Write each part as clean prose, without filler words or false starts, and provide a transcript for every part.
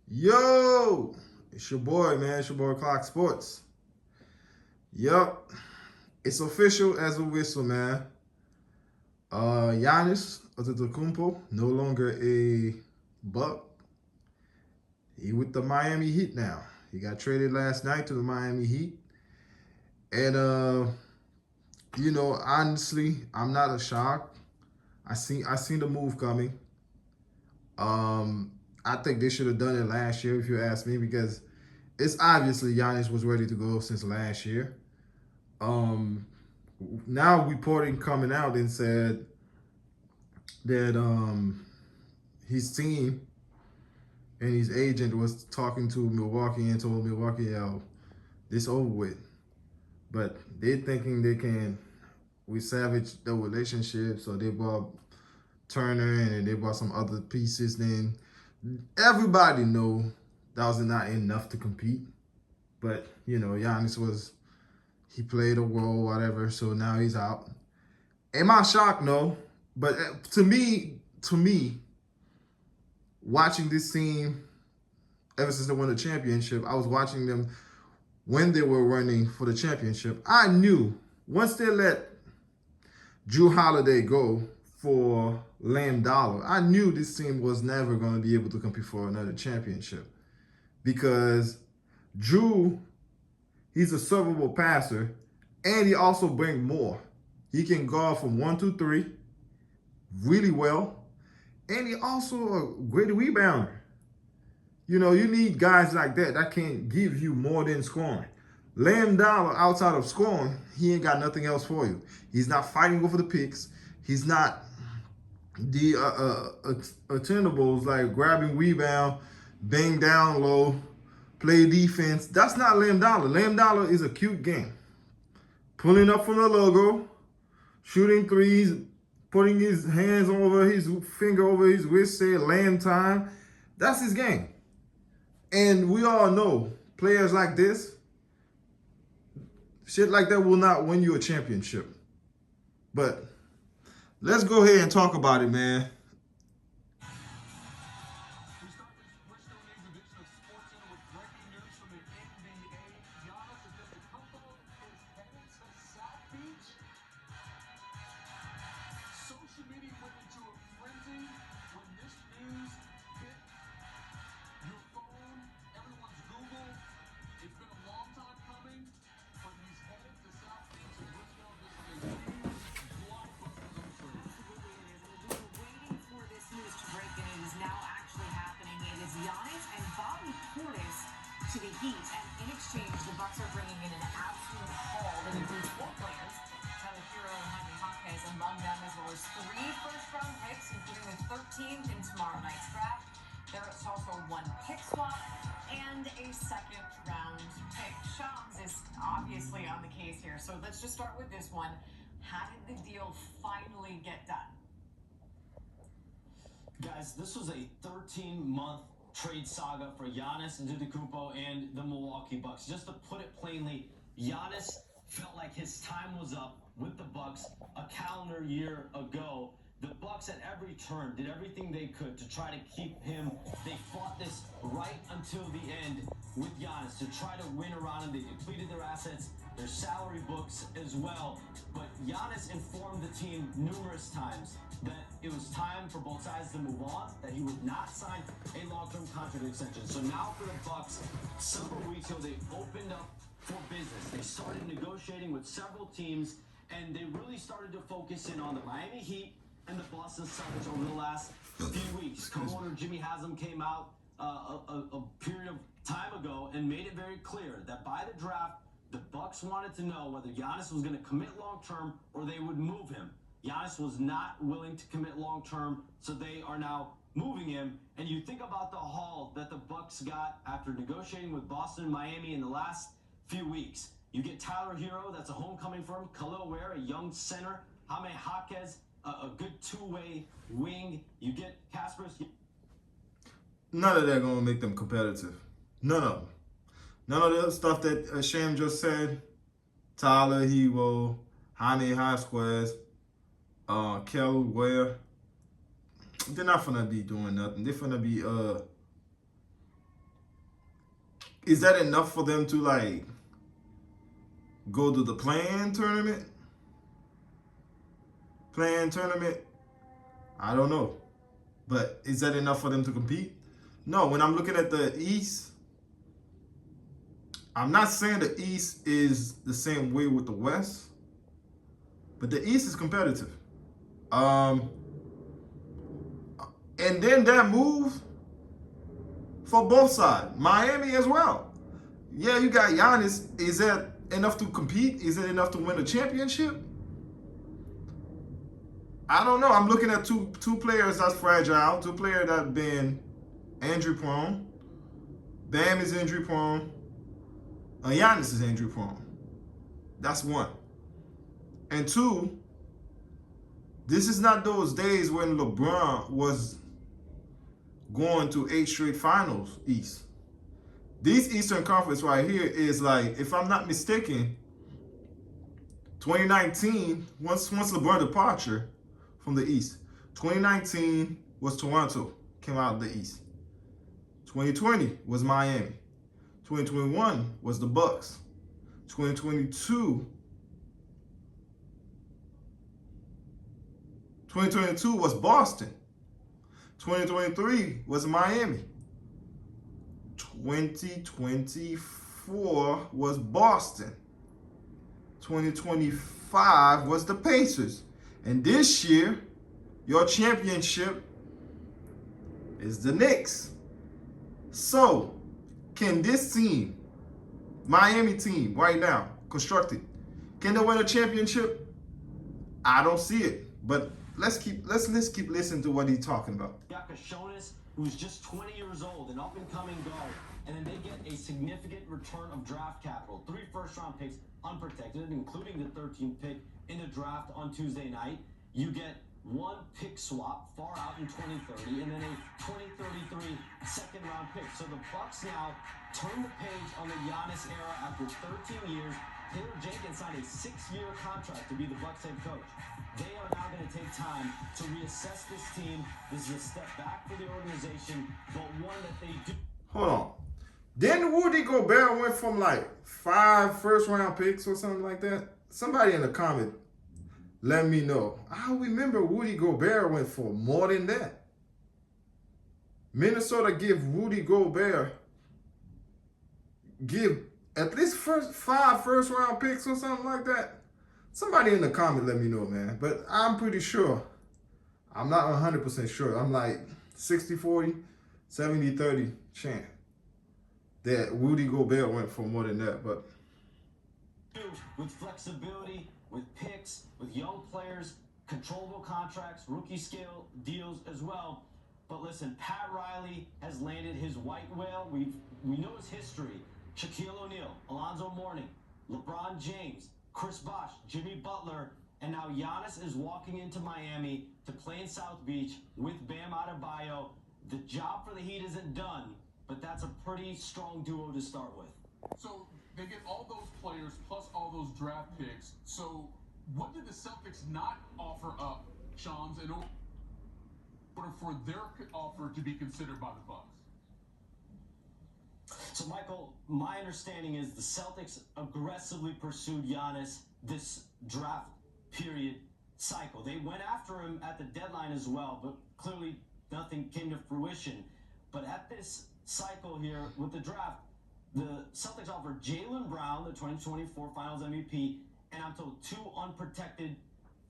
Yo, it's your boy, man. It's your boy Clock Sports. Yup, it's official as a whistle, man. Giannis Antetokounmpo no longer a Buck. He with the Miami Heat now. He got traded last night to the Miami Heat, and honestly, I'm not a shock. I seen the move coming. Um, I think they should have done it last year, if you ask me, because it's obviously Giannis was ready to go since last year. Um, Now reporting coming out and said that his team and his agent was talking to Milwaukee and told Milwaukee, yo, this over with. But they thinking they can salvage the relationship, so they bought Turner and they bought some other pieces. Then everybody know that was not enough to compete. But Giannis was he played a role, whatever. So now he's out. Am I shocked? No. But to me, watching this team ever since they won the championship, I was watching them when they were running for the championship. I knew once they let Drew Holiday go for Lamb Dollar, I knew this team was never going to be able to compete for another championship because Drew, he's a servable passer, and he also brings more. He can guard from 1 2 3 really well, and he also a great rebounder. You need guys like that can give you more than scoring. Lamb Dollar, outside of scoring, he ain't got nothing else for you. He's not fighting over the picks. He's not the attendables like grabbing rebound, bang down low, play defense. That's not Lamb Dollar. Lamb Dollar is a cute game. Pulling up from the logo, shooting threes, putting his hands over his finger over his wrist, say Lamb time. That's his game. And we all know players like this, shit like that will not win you a championship. But let's go ahead and talk about it, man. We start this Bristol edition of SportsCenter with breaking news from the NBA. Giannis Antetokounmpo is headed to South Beach. Social media went into a frenzy when this news hit your phone, everyone's Google. It's been a long time coming, but he's headed to South Beach in Bristol. This is a huge blockbuster move. Absolutely it is. And we were waiting for this news to break, and it is now actually happening. It is Giannis and Bobby Portis to the Heat, and in exchange, the Bucks are bringing in an absolute haul that includes 4 players. Tyler Hero and Jaime Jaquez among them, as well as 3 first-round picks, including the 13th in tomorrow night's draft. There's also 1 pick swap and a second-round pick. Shams is obviously on the case here, so let's just start with this one. How did the deal finally get done? Guys, this was a 13-month trade saga for Giannis Antetokounmpo and the Milwaukee Bucks. Just to put it plainly, Giannis felt like his time was up with the Bucks a calendar year ago. The Bucks at every turn did everything they could to try to keep him. They fought this right until the end with Giannis to try to win around him. They depleted their assets, their salary books as well. But Giannis informed the team numerous times that it was time for both sides to move on, that he would not sign a long-term contract extension. So now for the Bucks, several weeks ago, they opened up for business. They started negotiating with several teams, and they really started to focus in on the Miami Heat and the Boston Celtics over the last few weeks. Co-owner Jimmy Haslam came out a period of time ago and made it very clear that by the draft, the Bucks wanted to know whether Giannis was going to commit long-term or they would move him. Giannis was not willing to commit long-term, so they are now moving him. And you think about the haul that the Bucks got after negotiating with Boston and Miami in the last few weeks. You get Tyler Hero, that's a homecoming for him. Khalil Ware, a young center. Jaime Jaquez, a good two-way wing. You get Casper. None of that gonna make them competitive. None of them. None of the stuff that Sham just said. Tyler Hero, Jaime Jaquez, Kel Ware. They're not gonna be doing nothing. They're gonna be is that enough for them to like go to the play-in tournament? Play-in tournament? I don't know. But is that enough for them to compete? No, when I'm looking at the East, I'm not saying the East is the same way with the West, but the East is competitive. And then that move for both sides, Miami as well. Yeah, you got Giannis. Is that enough to compete? Is it enough to win a championship? I don't know. I'm looking at two players that's fragile, two players that been injury prone. Bam is injury prone. Giannis is injury prone. That's one. And two, this is not those days when LeBron was going to 8 straight finals East. This Eastern Conference right here is like, if I'm not mistaken, 2019, once LeBron departure from the East, 2019 was Toronto, came out of the East. 2020 was Miami. 2021 was the Bucks. 2022 was Boston. 2023 was Miami. 2024 was Boston. 2025 was the Pacers. And this year, your championship is the Knicks. So, can this team, Miami team, right now, constructed, can they win a championship? I don't see it. But let's keep listening to what he's talking about. GIANNIS, who's just 20 years old, an up-and-coming guard, and then they get a significant return of draft capital. 3 first-round picks, unprotected, including the 13th pick in the draft on Tuesday night. You get 1 pick swap far out in 2030, and then a 2033 second-round pick. So the Bucks now turn the page on the Giannis era after 13 years. Taylor Jenkins signed a 6-year contract to be the Bucks head coach. They are now going to take time to reassess this team. This is a step back for the organization, but one that they do. Hold on. Then Rudy Gobert went from like 5 first-round picks or something like that? Somebody in the comment, let me know. I remember Rudy Gobert went for more than that. Minnesota give Rudy Gobert at least 5 first-round picks or something like that. Somebody in the comment let me know, man. But I'm pretty sure. I'm not 100% sure. I'm like 60-40, 70-30 chance that Rudy Gobert went for more than that. But with flexibility, with picks, with young players, controllable contracts, rookie scale deals as well. But listen, Pat Riley has landed his white whale. We know his history. Shaquille O'Neal, Alonzo Mourning, LeBron James, Chris Bosh, Jimmy Butler, and now Giannis is walking into Miami to play in South Beach with Bam Adebayo. The job for the Heat isn't done, but that's a pretty strong duo to start with. So they get all those players plus all those draft picks. So what did the Celtics not offer up, Shams, in order for their offer to be considered by the Bucks? So, Michael, my understanding is the Celtics aggressively pursued Giannis this draft period cycle. They went after him at the deadline as well, but clearly nothing came to fruition. But at this cycle here with the draft, the Celtics offered Jaylen Brown, the 2024 Finals MVP, and I'm told 2 unprotected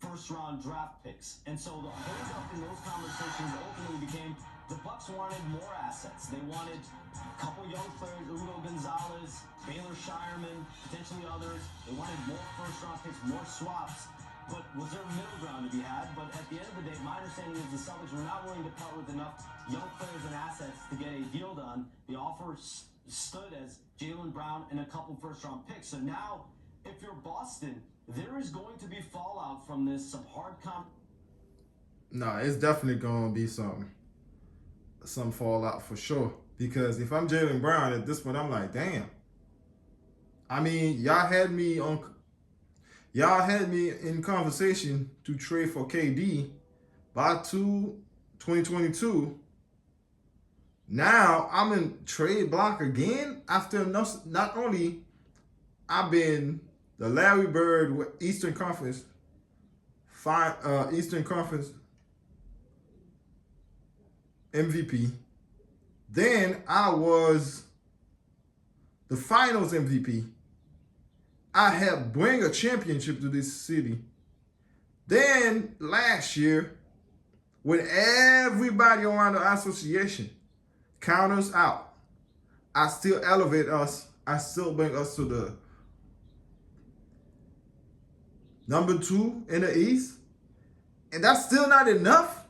first-round draft picks. And so the hold-up in those conversations ultimately became the Bucks wanted more assets. They wanted a couple young players, Ugo Gonzalez, Baylor Shireman, potentially others. They wanted more first-round picks, more swaps. But was there a middle ground to be had? But at the end of the day, my understanding is the Celtics were not willing to part with enough young players and assets to get a deal done. The offer stood as Jaylen Brown and a couple first-round picks. So now, if you're Boston, there is going to be fallout from this, some hard nah, it's definitely going to be some fallout for sure. Because if I'm Jaylen Brown at this point, I'm like, damn. I mean, y'all had me in conversation to trade for KD by 2022. Now I'm in trade block again after not only I've been the Larry Bird Eastern Conference Eastern Conference MVP. Then I was the Finals MVP. I helped bring a championship to this city. Then last year, when everybody around the association count us out, I still elevate us. I still bring us to the number 2 in the East. And that's still not enough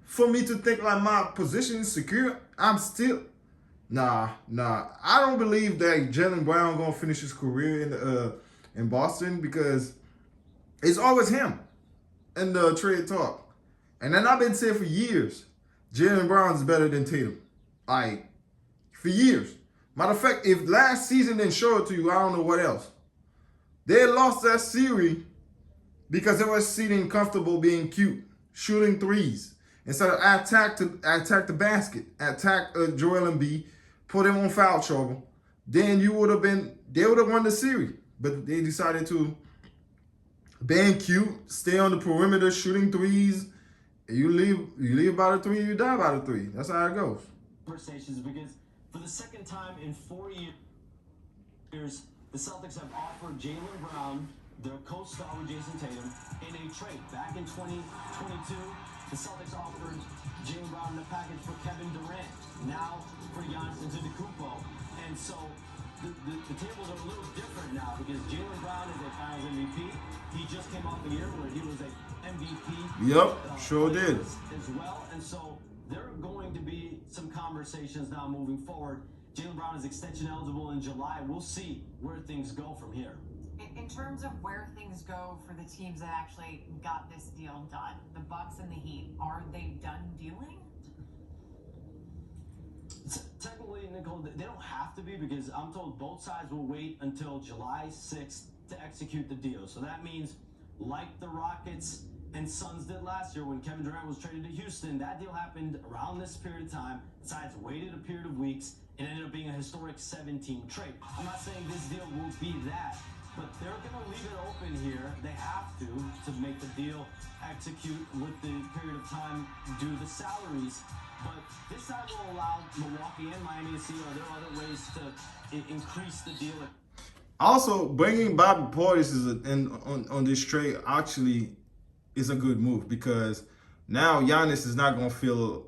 for me to think like my position is secure. I'm still nah. I don't believe that Jaylen Brown gonna finish his career in Boston because it's always him in the trade talk. And then I've been saying for years, Jaylen Brown is better than Tatum. Like for years. Matter of fact, if last season didn't show it to you, I don't know what else. They lost that series because they were sitting comfortable being cute, shooting threes. Instead of attack the basket, attack Joel Embiid, put him on foul trouble, then they would have won the series. But they decided to being cute, stay on the perimeter, shooting threes. You leave by the 3, you die by the 3. That's how it goes. Conversations because for the second time in 4 years, the Celtics have offered Jaylen Brown, their co-star with Jason Tatum, in a trade. Back in 2022, the Celtics offered Jaylen Brown in a package for Kevin Durant. Now for Giannis Antetokounmpo. And so the tables are a little different now because Jaylen Brown is a Finals MVP. He just came off a year where he was a MVP. Yep, sure did. As well, and so there are going to be some conversations now moving forward. Jaylen Brown is extension eligible in July. We'll see where things go from here. In terms of where things go for the teams that actually got this deal done, the Bucks and the Heat, are they done dealing? Technically, Nicole, they don't have to be because I'm told both sides will wait until July 6th to execute the deal. So that means, like the Rockets and Suns did last year when Kevin Durant was traded to Houston, that deal happened around this period of time. The sides waited a period of weeks and ended up being a historic 7-team trade. I'm not saying this deal will be that, but they're going to leave it open here. They have to make the deal execute with the period of time due the salaries. But this time will allow Milwaukee and Miami to see are there other ways to increase the deal. Also, bringing Bobby Portis on this trade actually is a good move because now Giannis is not going to feel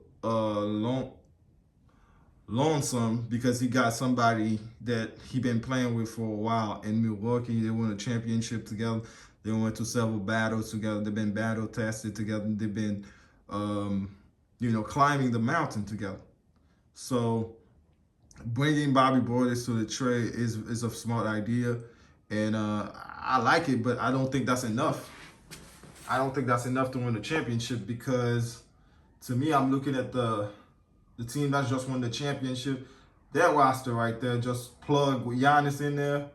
lonesome because he got somebody that he been playing with for a while in Milwaukee. They won a championship together. They went to several battles together. They've been battle tested together. They've been, climbing the mountain together. So bringing Bobby Portis to the trade is a smart idea, and I like it, but I don't think that's enough. I don't think that's enough to win the championship because, to me, I'm looking at the team that's just won the championship. Their roster right there, just plug with Giannis in there.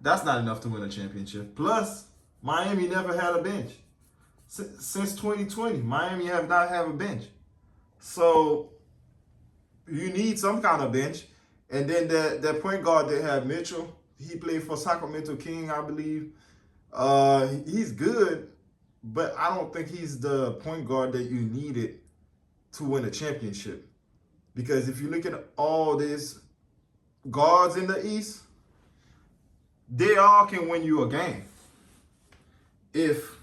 That's not enough to win a championship. Plus, Miami never had a bench. Since 2020, Miami have not had a bench. So you need some kind of bench. And then that point guard they have, Mitchell, he played for Sacramento King, I believe. He's good, but I don't think he's the point guard that you needed to win a championship. Because if you look at all these guards in the East, they all can win you a game. If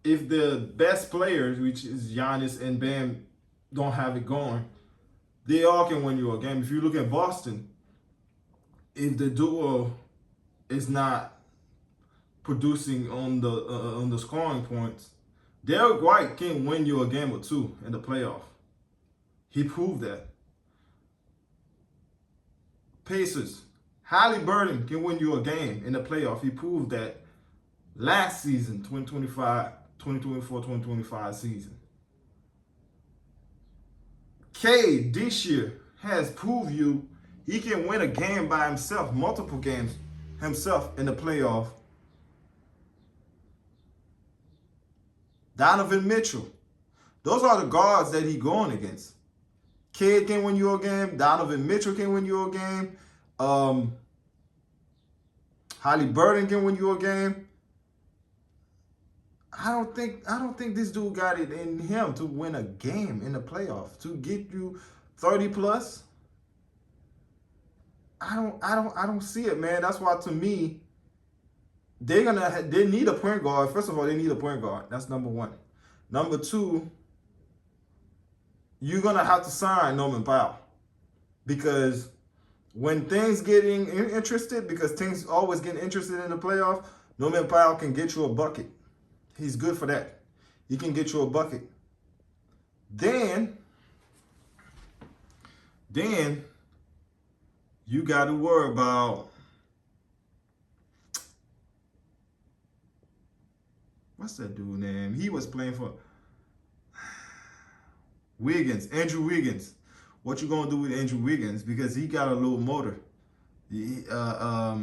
the best players, which is Giannis and Bam, don't have it going, they all can win you a game. If you look at Boston, if the duo is not producing on the scoring points, Derek White can win you a game or two in the playoff. He proved that. Pacers, Halliburton can win you a game in the playoff. He proved that last season, 2024-2025 season. Cade this year has proved you he can win a game by himself, multiple games himself in the playoff. Donovan Mitchell. Those are the guards that he going against. Kidd can win you a game. Donovan Mitchell can win you a game. Halliburton can win you a game. I don't think this dude got it in him to win a game in the playoffs, to get you 30 plus. I don't see it, man. That's why, to me, they need a point guard. First of all, they need a point guard. That's number one. Number two, you're gonna have to sign Norman Powell, because when things getting interested, because things always get interested in the playoff, Norman Powell can get you a bucket. He's good for that. He can get you a bucket. Then you got to worry about, what's that dude name? He was playing for Andrew Wiggins. What you gonna do with Andrew Wiggins? Because he got a little motor. I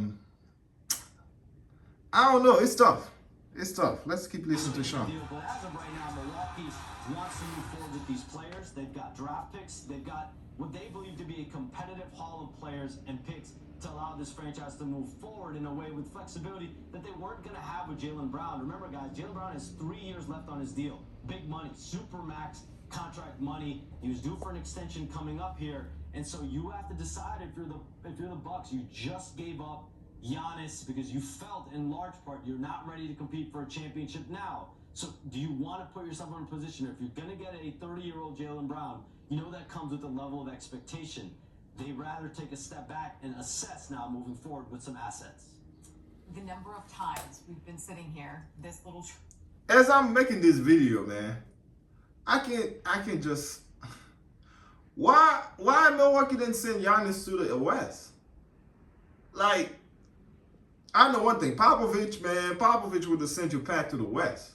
don't know. It's tough. It's tough. Let's keep listening to Sean. But as of right now, Milwaukee wants to move forward with these players. They've got draft picks. They've got what they believe to be a competitive haul of players and picks to allow this franchise to move forward in a way with flexibility that they weren't going to have with Jaylen Brown. Remember, guys, Jaylen Brown has 3 years left on his deal. Big money, super max contract money. He was due for an extension coming up here, and so you have to decide if you're the Bucks. You just gave up Giannis because you felt, in large part, you're not ready to compete for a championship now. So do you want to put yourself in a position, if you're going to get a 30-year-old Jaylen Brown, you know that comes with a level of expectation. They rather take a step back and assess now moving forward with some assets. The number of times we've been sitting here, this little... As I'm making this video, man, I can just... Why Milwaukee didn't send Giannis to the West? Like, I know one thing. Popovich would have sent you back to the West.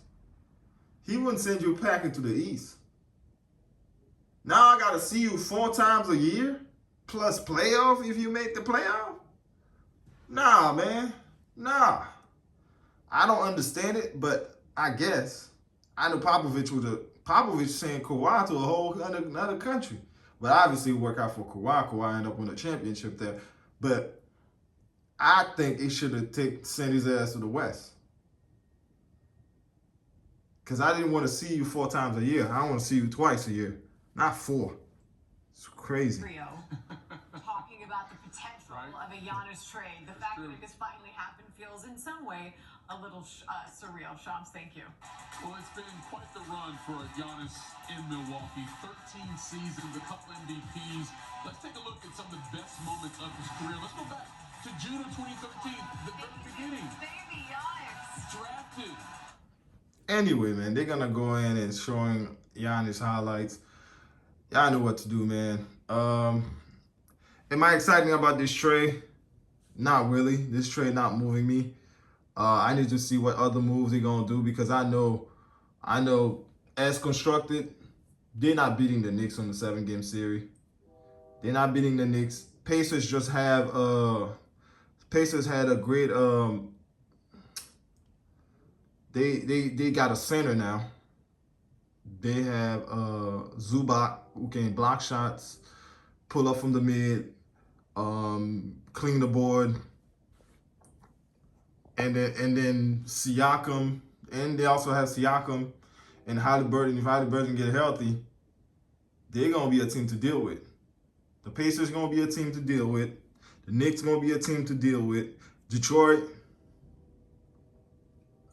He wouldn't send you back into the East. Now I got to see you 4 times a year, plus playoff if you make the playoff? Nah, man. Nah. I don't understand it, but I guess. I know Popovich sent Kawhi to a whole another country. But obviously it worked out for Kawhi. Kawhi ended up winning a championship there. But I think it should have sent his ass to the West. Because I didn't want to see you 4 times a year. I want to see you twice a year, not 4. It's crazy. Trio talking about the potential of a Giannis trade. The fact that it has finally happened feels in some way a little surreal. Shams, thank you. Well, it's been quite the run for Giannis in Milwaukee. 13 seasons, a couple MVPs. Let's take a look at some of the best moments of his career. Let's go back to June of 2013, the very beginning. Baby Giannis. Drafted. Anyway, man, they're going to go in and showing Giannis highlights. Y'all know what to do, man. Am I excited about this trade? Not really. This trade not moving me. I need to see what other moves they're going to do, because I know as constructed, they're not beating the Knicks on the 7-game series. They're not beating the Knicks. Pacers had a great they got a center now. They have Zubac, who can block shots, pull up from the mid, clean the board. And then Siakam, and they also have Siakam and Halliburton. If Halliburton get healthy, they're going to be a team to deal with. The Pacers going to be a team to deal with. The Knicks going to be a team to deal with. Detroit,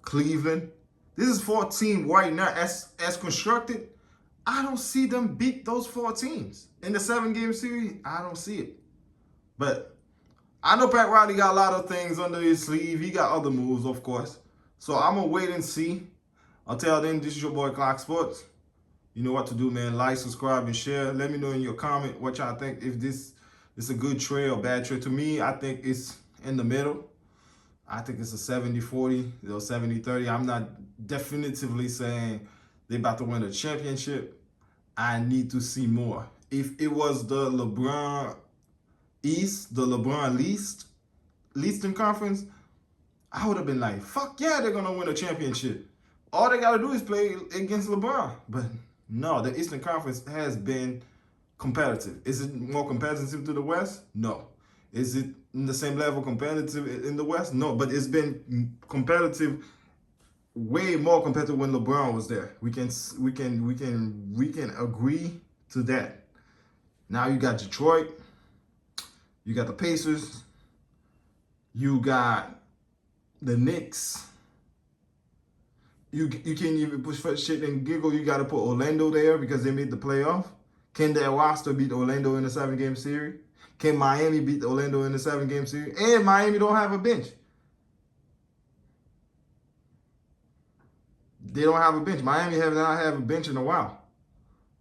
Cleveland. This is 4 teams right now as constructed. I don't see them beat those 4 teams in the 7-game series. I don't see it. But I know Pat Riley got a lot of things under his sleeve. He got other moves, of course. So I'm going to wait and see. Until then, this is your boy Clock Sports. You know what to do, man. Like, subscribe, and share. Let me know in your comment what y'all think. If this is a good trade or bad trade. To me, I think it's in the middle. I think it's a 70-40, 70-30. I'm not definitively saying they're about to win a championship. I need to see more. If it was the LeBron East, the LeBron Eastern Conference, I would have been like, fuck yeah, they're going to win a championship. All they got to do is play against LeBron. But No, the Eastern Conference has been competitive. Is it more competitive to the West? No. Is it in the same level competitive in the West? No, but it's been competitive, way more competitive when LeBron was there. We can agree to that. Now you got Detroit, you got the Pacers, you got the Knicks. You can't even push for shit and giggle. You got to put Orlando there because they made the playoff. Can that roster beat Orlando in a 7-game series? Can Miami beat Orlando in a 7-game series? And Miami don't have a bench. They don't have a bench. Miami have not had a bench in a while.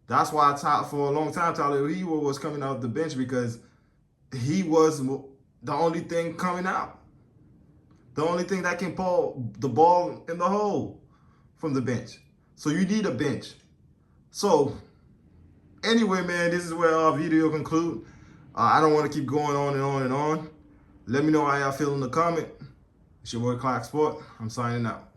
That's why for a long time Tyler Hero was coming out the bench because he was the only thing coming out. The only thing that can pull the ball in the hole from the bench. So you need a bench. So anyway, man, this is where our video conclude. I don't want to keep going on and on and on. Let me know how y'all feel in the comment. It's your boy Clark Sport. I'm signing out.